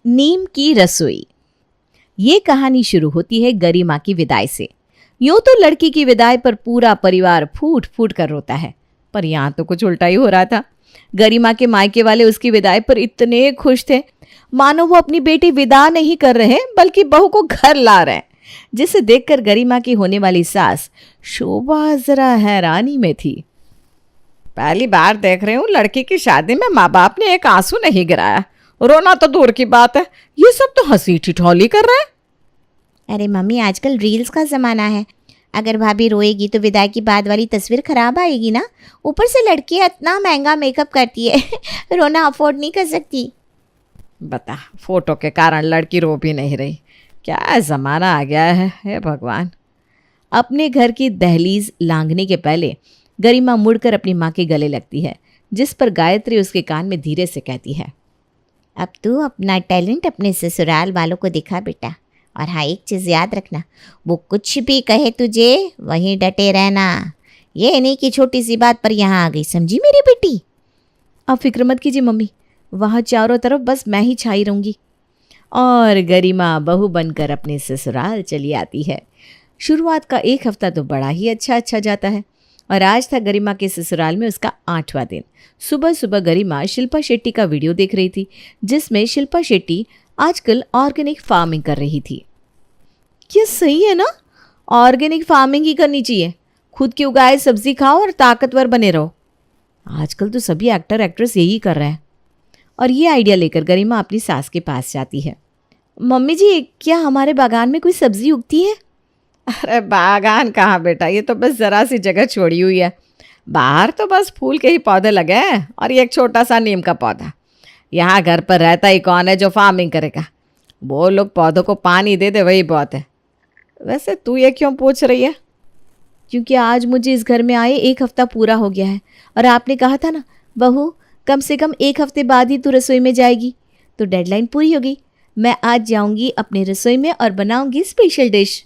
नीम की रसोई। ये कहानी शुरू होती है गरिमा की विदाई से। यूं तो लड़की की विदाई पर पूरा परिवार फूट फूट कर रोता है, पर यहाँ तो कुछ उल्टा ही हो रहा था। गरिमा के मायके वाले उसकी विदाई पर इतने खुश थे, मानो वो अपनी बेटी विदा नहीं कर रहे बल्कि बहू को घर ला रहे हैं, जिसे देखकर गरिमा की होने वाली सास शोभा जरा हैरानी में थी। पहली बार देख रही हूँ लड़की की शादी में माँ बाप ने एक आंसू नहीं गिराया। रोना तो दूर की बात है, ये सब तो हंसी ठिठोली कर रहे हैं। अरे मम्मी, आजकल रील्स का ज़माना है। अगर भाभी रोएगी तो विदाई की बाद वाली तस्वीर खराब आएगी ना। ऊपर से लड़की इतना महंगा मेकअप करती है रोना अफोर्ड नहीं कर सकती। बता, फोटो के कारण लड़की रो भी नहीं रही। क्या ज़माना आ गया है, हे भगवान। अपने घर की दहलीज लांघने के पहले गरिमा मुड़कर अपनी माँ के गले लगती है, जिस पर गायत्री उसके कान में धीरे से कहती है, अब तू अपना टैलेंट अपने ससुराल वालों को दिखा बेटा। और हाँ, एक चीज़ याद रखना, वो कुछ भी कहे तुझे वहीं डटे रहना। ये नहीं कि छोटी सी बात पर यहाँ आ गई, समझी मेरी बेटी। अब फिक्र मत कीजिए मम्मी, वहाँ चारों तरफ बस मैं ही छाई रहूँगी। और गरिमा बहू बनकर अपने ससुराल चली आती है। शुरुआत का एक हफ्ता तो बड़ा ही अच्छा जाता है, और आज था गरिमा के ससुराल में उसका 8वां दिन। सुबह सुबह गरिमा शिल्पा शेट्टी का वीडियो देख रही थी, जिसमें शिल्पा शेट्टी आजकल ऑर्गेनिक फार्मिंग कर रही थी। ये सही है ना, ऑर्गेनिक फार्मिंग ही करनी चाहिए। खुद की उगाए सब्जी खाओ और ताकतवर बने रहो। आजकल तो सभी एक्टर एक्ट्रेस यही कर रहे हैं। और ये आइडिया लेकर गरिमा अपनी सास के पास जाती है। मम्मी जी, क्या हमारे बागान में कोई सब्जी उगती है? अरे बागान कहाँ बेटा, ये तो बस ज़रा सी जगह छोड़ी हुई है। बाहर तो बस फूल के ही पौधे लगे हैं और ये एक छोटा सा नीम का पौधा। यहाँ घर पर रहता ही कौन है जो फार्मिंग करेगा। वो लोग पौधों को पानी दे दे वही बहुत है। वैसे तू ये क्यों पूछ रही है? क्योंकि आज मुझे इस घर में आए 1 हफ्ता पूरा हो गया है, और आपने कहा था ना बहू, कम से कम 1 हफ्ते बाद ही तू रसोई में जाएगी। तो डेडलाइन पूरी हो गई। मैं आज जाऊंगी अपनी रसोई में और बनाऊंगी स्पेशल डिश।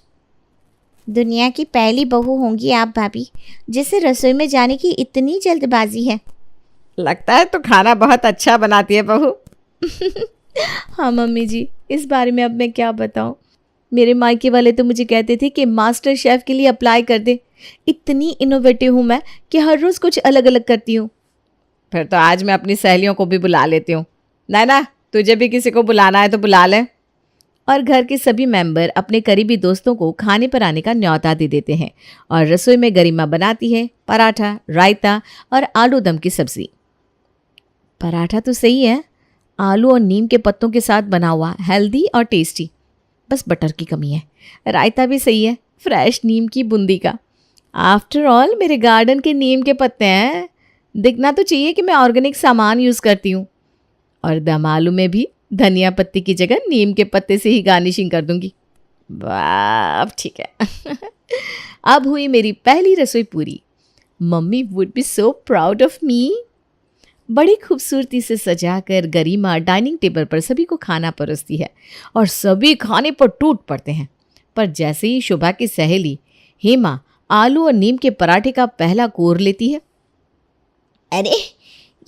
दुनिया की पहली बहू होंगी आप भाभी, जिसे रसोई में जाने की इतनी जल्दबाजी है। लगता है तो खाना बहुत अच्छा बनाती है बहू। हाँ मम्मी जी, इस बारे में अब मैं क्या बताऊं। मेरे मायके वाले तो मुझे कहते थे कि मास्टर शेफ़ के लिए अप्लाई कर दे। इतनी इनोवेटिव हूँ मैं कि हर रोज़ कुछ अलग अलग करती हूँ। फिर तो आज मैं अपनी सहेलियों को भी बुला लेती हूँ। ना, तुझे भी किसी को बुलाना है तो बुला ले। और घर के सभी मेंबर अपने करीबी दोस्तों को खाने पर आने का न्योता दे देते हैं, और रसोई में गरिमा बनाती है पराठा, रायता और आलू दम की सब्ज़ी। पराठा तो सही है, आलू और नीम के पत्तों के साथ बना हुआ, हेल्दी और टेस्टी। बस बटर की कमी है। रायता भी सही है, फ्रेश नीम की बूंदी का। आफ्टर ऑल मेरे गार्डन के नीम के पत्ते हैं, दिखना तो चाहिए कि मैं ऑर्गेनिक सामान यूज़ करती हूँ। और दम आलू में भी धनिया पत्ती की जगह नीम के पत्ते से ही गार्निशिंग कर दूंगी। वाह, अब ठीक है। अब हुई मेरी पहली रसोई पूरी। Mummy would be so proud of me. बड़ी खूबसूरती से सजाकर गरिमा डाइनिंग टेबल पर सभी को खाना परोसती है, और सभी खाने पर टूट पड़ते हैं। पर जैसे ही शोभा की सहेली हेमा आलू और नीम के पराठे का पहला कोर लेती है, अरे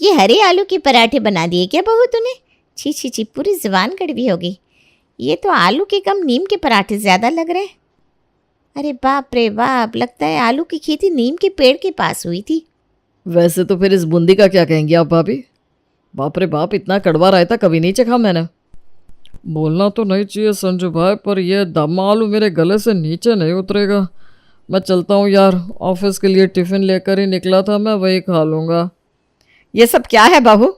ये हरे आलू के पराठे बना दिए क्या बहू तूने? छी छी छी, पूरी जुबान कड़वी हो गई। ये तो आलू के कम नीम के पराठे ज़्यादा लग रहे हैं। अरे बाप रे बाप, लगता है आलू की खेती नीम के पेड़ के पास हुई थी। वैसे तो फिर इस बूंदी का क्या कहेंगे आप भाभी? बाप रे बाप, इतना कड़वा रायता कभी नहीं चखा मैंने। बोलना तो नहीं चाहिए संजू भाई, पर यह दम आलू मेरे गले से नीचे नहीं उतरेगा। मैं चलता हूँ यार, ऑफिस के लिए टिफ़िन लेकर ही निकला था, मैं वही खा लूँगा। ये सब क्या है बहू?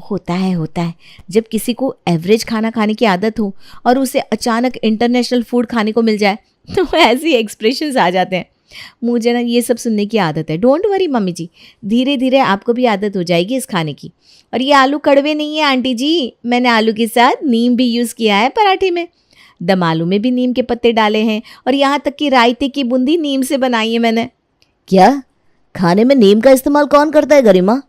होता है जब किसी को एवरेज खाना खाने की आदत हो और उसे अचानक इंटरनेशनल फूड खाने को मिल जाए तो ऐसी एक्सप्रेशंस आ जाते हैं। मुझे ना ये सब सुनने की आदत है। डोंट वरी मम्मी जी, धीरे धीरे आपको भी आदत हो जाएगी इस खाने की। और ये आलू कड़वे नहीं है आंटी जी, मैंने आलू के साथ नीम भी यूज़ किया है पराठे में। दम आलू में भी नीम के पत्ते डाले हैं, और यहाँ तक कि रायते की बूंदी नीम से बनाई है मैंने। क्या खाने में नीम का इस्तेमाल कौन करता है गरिमा?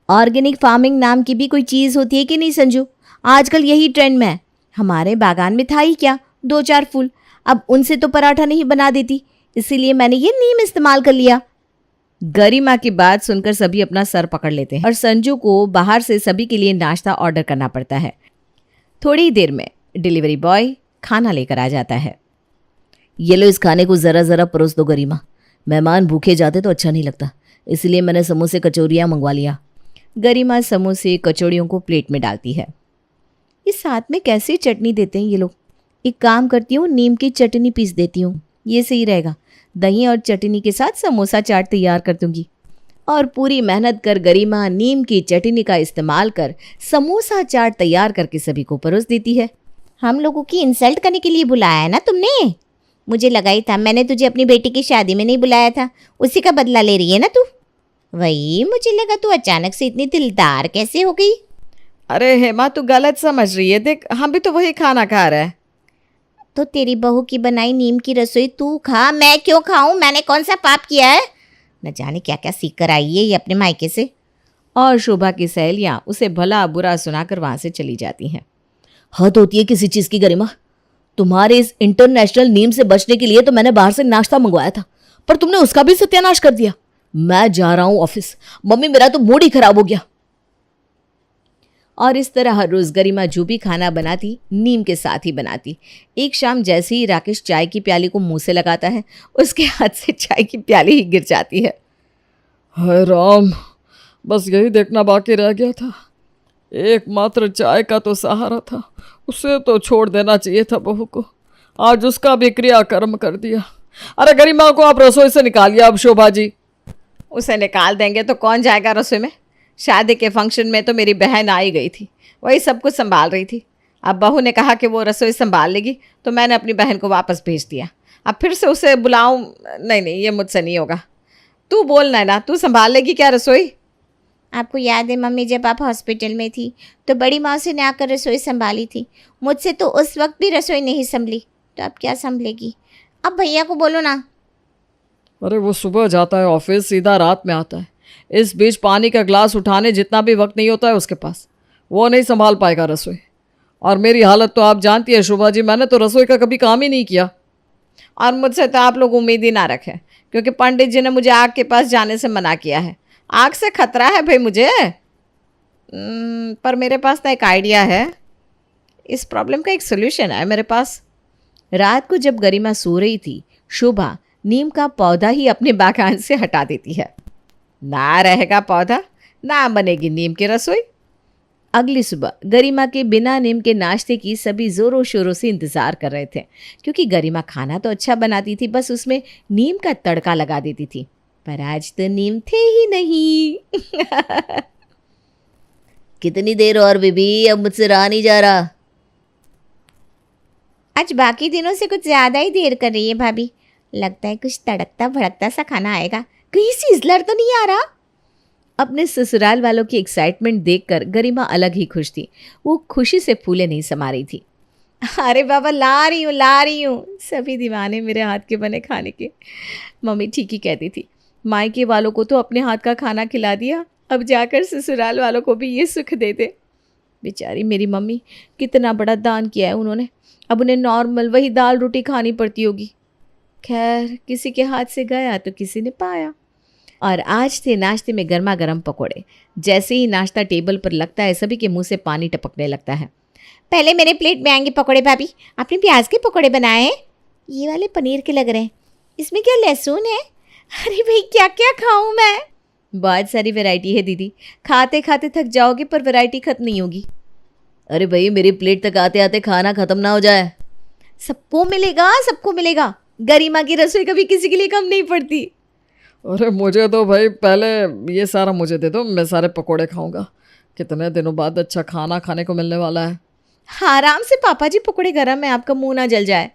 ऑर्गेनिक फार्मिंग नाम की भी कोई चीज़ होती है कि नहीं संजू? आजकल यही ट्रेंड में है। हमारे बागान में था ही क्या, 2-4 फूल, अब उनसे तो पराठा नहीं बना देती, इसीलिए मैंने ये नीम इस्तेमाल कर लिया। गरिमा की बात सुनकर सभी अपना सर पकड़ लेते हैं, और संजू को बाहर से सभी के लिए नाश्ता ऑर्डर करना पड़ता है। थोड़ी ही देर में डिलीवरी बॉय खाना लेकर आ जाता है। ये लो, इस खाने को ज़रा ज़रा परोस दो गरिमा। मेहमान भूखे जाते तो अच्छा नहीं लगता, इसलिए मैंने समोसे कचौरियाँ मंगवा लिया। गरिमा समोसे कचौड़ियों को प्लेट में डालती है। ये साथ में कैसे चटनी देते हैं ये लोग। एक काम करती हूँ, नीम की चटनी पीस देती हूँ, ये सही रहेगा। दही और चटनी के साथ समोसा चाट तैयार कर दूंगी। और पूरी मेहनत कर गरिमा नीम की चटनी का इस्तेमाल कर समोसा चाट तैयार करके सभी को परोस देती है। हम लोगों की इंसल्ट करने के लिए बुलाया है ना तुमने? मुझे लगा ही था, मैंने तुझे अपनी बेटी की शादी में नहीं बुलाया था, उसी का बदला ले रही है ना तू? वही मुझे लगा तू अचानक से इतनी दिलदार कैसे हो गई। अरे हेमा, तू गलत समझ रही है। देख, हम भी तो वही खाना खा रहे हैं। तो तेरी बहू की बनाई नीम की रसोई तू खा, मैं क्यों खाऊं? मैंने कौन सा पाप किया है? न जाने क्या क्या सीख कर आई है ये अपने मायके से। और शोभा की सहेलियाँ उसे भला बुरा सुनाकर वहाँ से चली जाती हैं। हद होती है किसी चीज़ की गरिमा। तुम्हारे इस इंटरनेशनल नीम से बचने के लिए तो मैंने बाहर से नाश्ता मंगवाया था, पर तुमने उसका भी सत्यानाश कर दिया। मैं जा रहा हूँ ऑफिस। मम्मी, मेरा तो मूड ही खराब हो गया। और इस तरह हर रोज़ गरिमा जो भी खाना बनाती नीम के साथ ही बनाती। एक शाम जैसे ही राकेश चाय की प्याली को मुंह से लगाता है, उसके हाथ से चाय की प्याली ही गिर जाती है। हाय राम, बस यही देखना बाकी रह गया था। एकमात्र चाय का तो सहारा था, उसे तो छोड़ देना चाहिए था बहू को। आज उसका भी क्रियाकर्म कर दिया। अरे गरिमा को आप रसोई से निकालिए अब। शोभा जी, उसे निकाल देंगे तो कौन जाएगा रसोई में? शादी के फंक्शन में तो मेरी बहन आई गई थी, वही सब कुछ संभाल रही थी। अब बहू ने कहा कि वो रसोई संभाल लेगी, तो मैंने अपनी बहन को वापस भेज दिया। अब फिर से उसे बुलाऊं? नहीं नहीं, ये मुझसे नहीं होगा। तू बोल नैना, तू संभाल लेगी क्या रसोई? आपको याद है मम्मी, जब आप हॉस्पिटल में थी तो बड़ी मौसी ने आकर रसोई संभाली थी। मुझसे तो उस वक्त भी रसोई नहीं संभली, तो अब क्या संभलेगी? अब भैया को बोलो ना। अरे वो सुबह जाता है ऑफिस, सीधा रात में आता है। इस बीच पानी का ग्लास उठाने जितना भी वक्त नहीं होता है उसके पास। वो नहीं संभाल पाएगा रसोई। और मेरी हालत तो आप जानती है शोभा जी, मैंने तो रसोई का कभी काम ही नहीं किया। और मुझसे तो आप लोग उम्मीद ही ना रखें, क्योंकि पंडित जी ने मुझे आग के पास जाने से मना किया है। आग से खतरा है भाई मुझे। पर मेरे पास ना एक आइडिया है, इस प्रॉब्लम का एक सोल्यूशन है मेरे पास। रात को जब गरिमा सो रही थी, शोभा नीम का पौधा ही अपने बागान से हटा देती है। ना रहेगा पौधा, ना बनेगी नीम की रसोई। अगली सुबह गरिमा के बिना नीम के नाश्ते की सभी ज़ोरों शोरों से इंतज़ार कर रहे थे, क्योंकि गरिमा खाना तो अच्छा बनाती थी, बस उसमें नीम का तड़का लगा देती थी। पर आज तो नीम थे ही नहीं। कितनी देर और बीबी, अब मुझसे रहा नहीं जा रहा। आज बाकी दिनों से कुछ ज़्यादा ही देर कर रही है भाभी। लगता है कुछ तड़कता भड़कता सा खाना आएगा। कहीं सिजलर तो नहीं आ रहा? अपने ससुराल वालों की एक्साइटमेंट देखकर गरिमा अलग ही खुश थी। वो खुशी से फूले नहीं समा रही थी। अरे बाबा, ला रही हूँ, सभी दीवाने मेरे हाथ के बने खाने के। मम्मी ठीक ही कहती थी, मायके वालों को तो अपने हाथ का खाना खिला दिया, अब जाकर ससुराल वालों को भी ये सुख दे दे। बेचारी मेरी मम्मी, कितना बड़ा दान किया है उन्होंने। अब उन्हें नॉर्मल वही दाल रोटी खानी पड़ती होगी। खैर, किसी के हाथ से गया तो किसी ने पाया। और आज थे नाश्ते में गर्मा गर्म पकोड़े। जैसे ही नाश्ता टेबल पर लगता है, सभी के मुंह से पानी टपकने लगता है। पहले मेरे प्लेट में आएंगे पकोड़े भाभी। आपने प्याज के पकोड़े बनाए हैं? ये वाले पनीर के लग रहे हैं। इसमें क्या लहसुन है? अरे भाई, क्या क्या खाऊं मैं? बहुत सारी वैरायटी है दीदी, खाते खाते थक जाओगे पर वैरायटी खत्म नहीं होगी। अरे भाई, मेरी प्लेट तक आते आते खाना खत्म ना हो जाए। सबको मिलेगा, सबको मिलेगा। गरिमा की रसोई कभी किसी के लिए कम नहीं पड़ती। अरे मुझे तो भाई पहले ये सारा मुझे दे दो, मैं सारे पकोड़े खाऊंगा। कितने दिनों बाद अच्छा खाना खाने को मिलने वाला है। हाँ, आराम से पापा जी, पकोड़े गरम है, आपका मुंह ना जल जाए।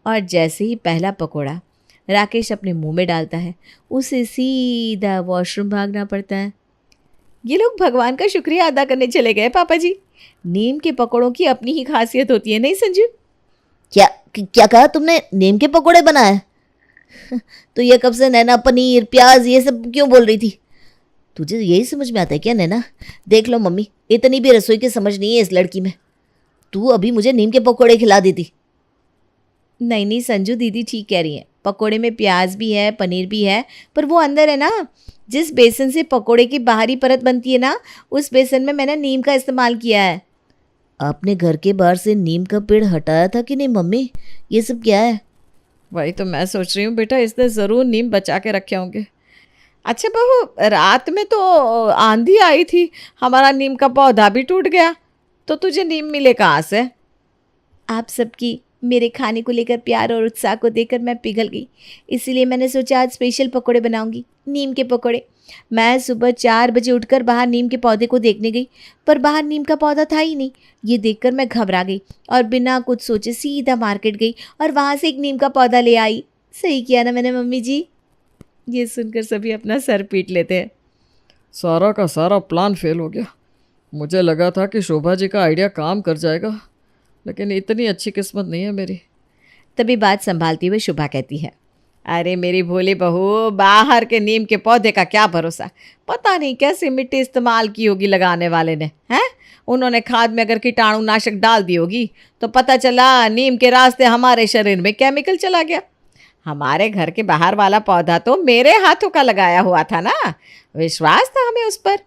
और जैसे ही पहला पकोड़ा राकेश अपने मुंह में डालता है, उसे सीधा वॉशरूम भागना पड़ता है। ये लोग भगवान का शुक्रिया अदा करने चले गए पापा जी। नीम के पकोड़ों की अपनी ही खासियत होती है, नहीं संजू? क्या कहा तुमने? नीम के पकोड़े बनाए? तो ये कब से नैना पनीर प्याज ये सब क्यों बोल रही थी? तुझे यही समझ में आता है क्या नैना? देख लो मम्मी, इतनी भी रसोई की समझ नहीं है इस लड़की में। तू अभी मुझे नीम के पकोड़े खिला देती। नहीं नहीं संजू, दीदी ठीक कह रही है। पकोड़े में प्याज भी है, पनीर भी है, पर वो अंदर है ना। जिस बेसन से पकोड़े की बाहरी परत बनती है ना, उस बेसन में मैंने नीम का इस्तेमाल किया है। आपने घर के बाहर से नीम का पेड़ हटाया था कि नहीं मम्मी? ये सब क्या है? वही तो मैं सोच रही हूँ बेटा, इसने ज़रूर नीम बचा के रखे होंगे। अच्छा बहू, रात में तो आंधी आई थी, हमारा नीम का पौधा भी टूट गया, तो तुझे नीम मिले कहाँ से? आप सबकी मेरे खाने को लेकर प्यार और उत्साह को देखकर मैं पिघल गई, इसीलिए मैंने सोचा आज स्पेशल पकोड़े बनाऊंगी, नीम के पकोड़े। मैं सुबह 4 बजे उठकर बाहर नीम के पौधे को देखने गई, पर बाहर नीम का पौधा था ही नहीं। ये देखकर मैं घबरा गई और बिना कुछ सोचे सीधा मार्केट गई और वहाँ से एक नीम का पौधा ले आई। सही किया ना मैंने मम्मी जी? ये सुनकर सभी अपना सर पीट लेते हैं। सारा का सारा प्लान फेल हो गया। मुझे लगा था कि शोभा जी का आइडिया काम कर जाएगा, लेकिन इतनी अच्छी किस्मत नहीं है मेरी। तभी बात संभालती हुई शुभा कहती है, अरे मेरी भोली बहू, बाहर के नीम के पौधे का क्या भरोसा, पता नहीं कैसी मिट्टी इस्तेमाल की होगी लगाने वाले ने, हैं? उन्होंने खाद में अगर कीटाणुनाशक डाल दी होगी तो पता चला नीम के रास्ते हमारे शरीर में केमिकल चला गया। हमारे घर के बाहर वाला पौधा तो मेरे हाथों का लगाया हुआ था ना, विश्वास था हमें उस पर।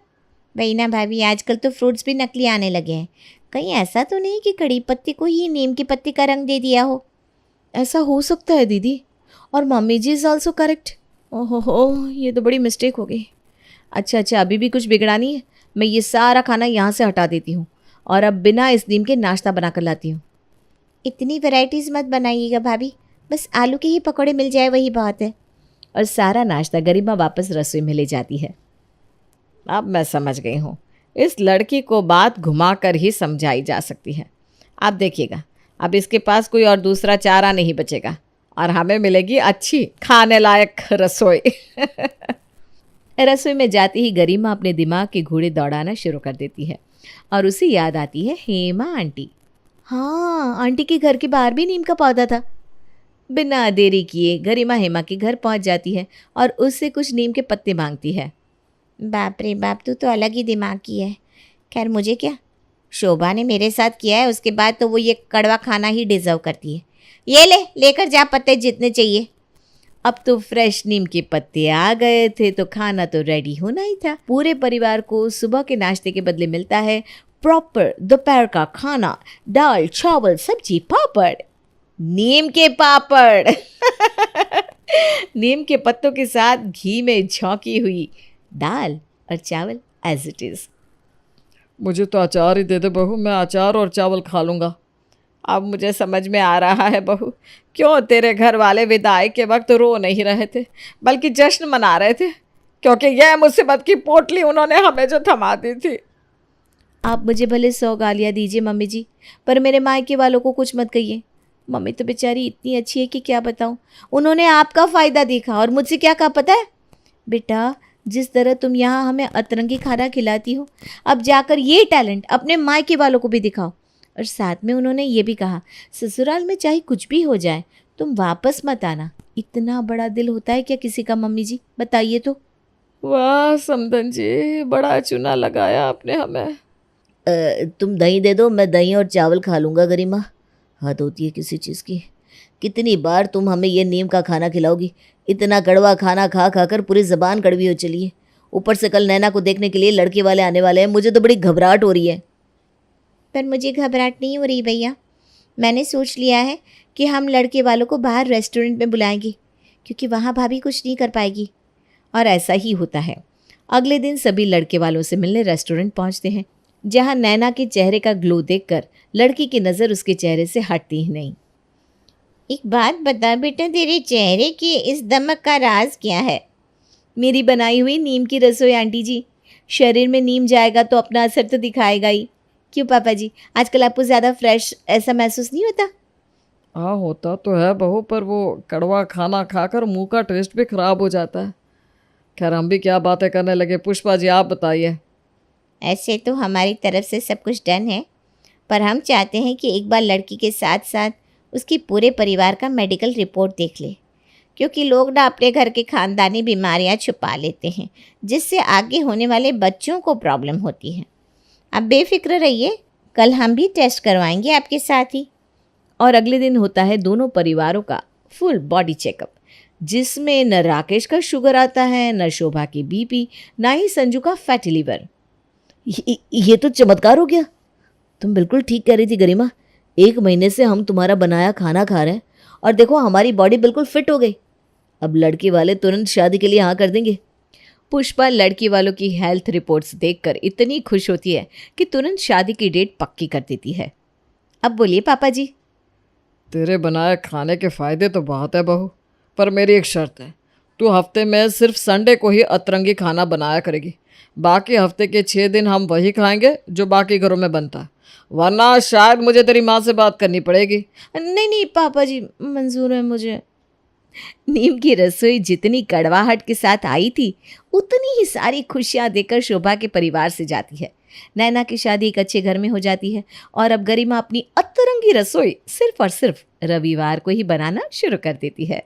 वही ना भाभी, आजकल तो फ्रूट्स भी नकली आने लगे हैं। कहीं ऐसा तो नहीं कि कड़ी पत्ती को ही नीम की पत्ती का रंग दे दिया हो? ऐसा हो सकता है दीदी, और mummy ji is also correct. ओहो, ये तो बड़ी मिस्टेक हो गई। अच्छा, अभी भी कुछ बिगड़ा नहीं है। मैं ये सारा खाना यहाँ से हटा देती हूँ और अब बिना इस नीम के नाश्ता बना कर लाती हूँ। इतनी वैरायटीज़ मत बनाइएगा भाभी, बस आलू के ही पकौड़े मिल जाए वही बहुत है। और सारा नाश्ता गरिमा वापस रसोई में ले जाती है। अब मैं समझ गई हूँ, इस लड़की को बात घुमा कर ही समझाई जा सकती है। आप देखिएगा, अब इसके पास कोई और दूसरा चारा नहीं बचेगा और हमें मिलेगी अच्छी खाने लायक रसोई। रसोई में जाती ही गरिमा अपने दिमाग के घोड़े दौड़ाना शुरू कर देती है और उसे याद आती है हेमा आंटी। हाँ, आंटी के घर के बाहर भी नीम का पौधा था। बिना देरी किए गरिमा हेमा के घर पहुंच जाती है और उससे कुछ नीम के पत्ते मांगती है। बाप रे बाप, तू तो अलग ही दिमाग की है। खैर मुझे क्या, शोभा ने मेरे साथ किया है, उसके बाद तो वो ये कड़वा खाना ही डिज़र्व करती है। ये ले, लेकर जा पत्ते जितने चाहिए। अब तो फ्रेश नीम के पत्ते आ गए थे तो खाना तो रेडी होना ही था। पूरे परिवार को सुबह के नाश्ते के बदले मिलता है प्रॉपर दोपहर का खाना, दाल चावल सब्जी पापड़, नीम के पापड़। नीम के पत्तों के साथ घी में झोंकी हुई दाल और चावल एज इट इज़। मुझे तो अचार ही दे दे बहू, मैं अचार और चावल खा लूँगा। अब मुझे समझ में आ रहा है बहू, क्यों तेरे घर वाले विदाई के वक्त रो नहीं रहे थे बल्कि जश्न मना रहे थे, क्योंकि यह मुसीबत की पोटली उन्होंने हमें जो थमा दी थी। आप मुझे भले 100 गालियाँ दीजिए मम्मी जी, पर मेरे मायके वालों को कुछ मत कहिए। मम्मी तो बेचारी इतनी अच्छी है कि क्या बताऊँ। उन्होंने आपका फ़ायदा देखा और मुझसे क्या कहा पता है? बेटा, जिस तरह तुम यहाँ हमें अतरंगी खाना खिलाती हो, अब जाकर ये टैलेंट अपने मायके वालों को भी दिखाओ। और साथ में उन्होंने ये भी कहा, ससुराल में चाहे कुछ भी हो जाए तुम वापस मत आना। इतना बड़ा दिल होता है क्या किसी का मम्मी जी, बताइए तो। वाह समधन जी, बड़ा चुना लगाया आपने हमें। तुम दही दे दो, मैं दही और चावल खा लूँगा। गरिमा, हद होती है किसी चीज़ की। कितनी बार तुम हमें ये नीम का खाना खिलाओगी? इतना कड़वा खाना खा खा कर पूरी ज़बान कड़वी हो चली है। ऊपर से कल नैना को देखने के लिए लड़के वाले आने वाले हैं। मुझे तो बड़ी घबराहट हो रही है। पर मुझे घबराहट नहीं हो रही भैया, मैंने सोच लिया है कि हम लड़के वालों को बाहर रेस्टोरेंट में बुलाएंगे, क्योंकि वहाँ भाभी कुछ नहीं कर पाएगी। और ऐसा ही होता है। अगले दिन सभी लड़के वालों से मिलने रेस्टोरेंट पहुंचते हैं, जहां नैना के चेहरे का ग्लो देखकर लड़की की नज़र उसके चेहरे से हटती ही नहीं। एक बात बता बेटा, तेरे चेहरे की इस दमक का राज क्या है? मेरी बनाई हुई नीम की रसोई आंटी जी। शरीर में नीम जाएगा तो अपना असर तो दिखाएगा ही। क्यों पापा जी, आजकल आपको ज़्यादा फ्रेश ऐसा महसूस नहीं होता? हाँ होता तो है बहू, पर वो कड़वा खाना खाकर मुंह का टेस्ट भी खराब हो जाता है। खैर हम भी क्या बातें करने लगे। पुष्पा जी आप बताइए। ऐसे तो हमारी तरफ से सब कुछ डन है, पर हम चाहते हैं कि एक बार लड़की के साथ साथ उसकी पूरे परिवार का मेडिकल रिपोर्ट देख ले, क्योंकि लोग ना अपने घर के खानदानी बीमारियां छुपा लेते हैं, जिससे आगे होने वाले बच्चों को प्रॉब्लम होती है। आप बेफिक्र रहिए, कल हम भी टेस्ट करवाएंगे आपके साथ ही। और अगले दिन होता है दोनों परिवारों का फुल बॉडी चेकअप, जिसमें न राकेश का शुगर आता है, न शोभा की बीपी, ना ही संजू का फैटी लीवर। ये तो चमत्कार हो गया। तुम बिल्कुल ठीक कह रही थी गरिमा। 1 महीने से हम तुम्हारा बनाया खाना खा रहे हैं और देखो हमारी बॉडी बिल्कुल फिट हो गई। अब लड़की वाले तुरंत शादी के लिए हाँ कर देंगे। पुष्पा लड़की वालों की हेल्थ रिपोर्ट्स देखकर इतनी खुश होती है कि तुरंत शादी की डेट पक्की कर देती है। अब बोलिए पापा जी। तेरे बनाए खाने के फ़ायदे तो बहुत है बहू, पर मेरी एक शर्त है। तू हफ्ते में सिर्फ संडे को ही अतरंगी खाना बनाया करेगी। बाकी हफ्ते के 6 दिन हम वही खाएंगे जो बाकी घरों में बनता है, वरना शायद मुझे तेरी माँ से बात करनी पड़ेगी। नहीं नहीं पापा जी, मंजूर है मुझे। नीम की रसोई जितनी कड़वाहट के साथ आई थी उतनी ही सारी खुशियां देकर शोभा के परिवार से जाती है। नैना की शादी एक अच्छे घर में हो जाती है और अब गरिमा अपनी अतरंगी रसोई सिर्फ और सिर्फ रविवार को ही बनाना शुरू कर देती है।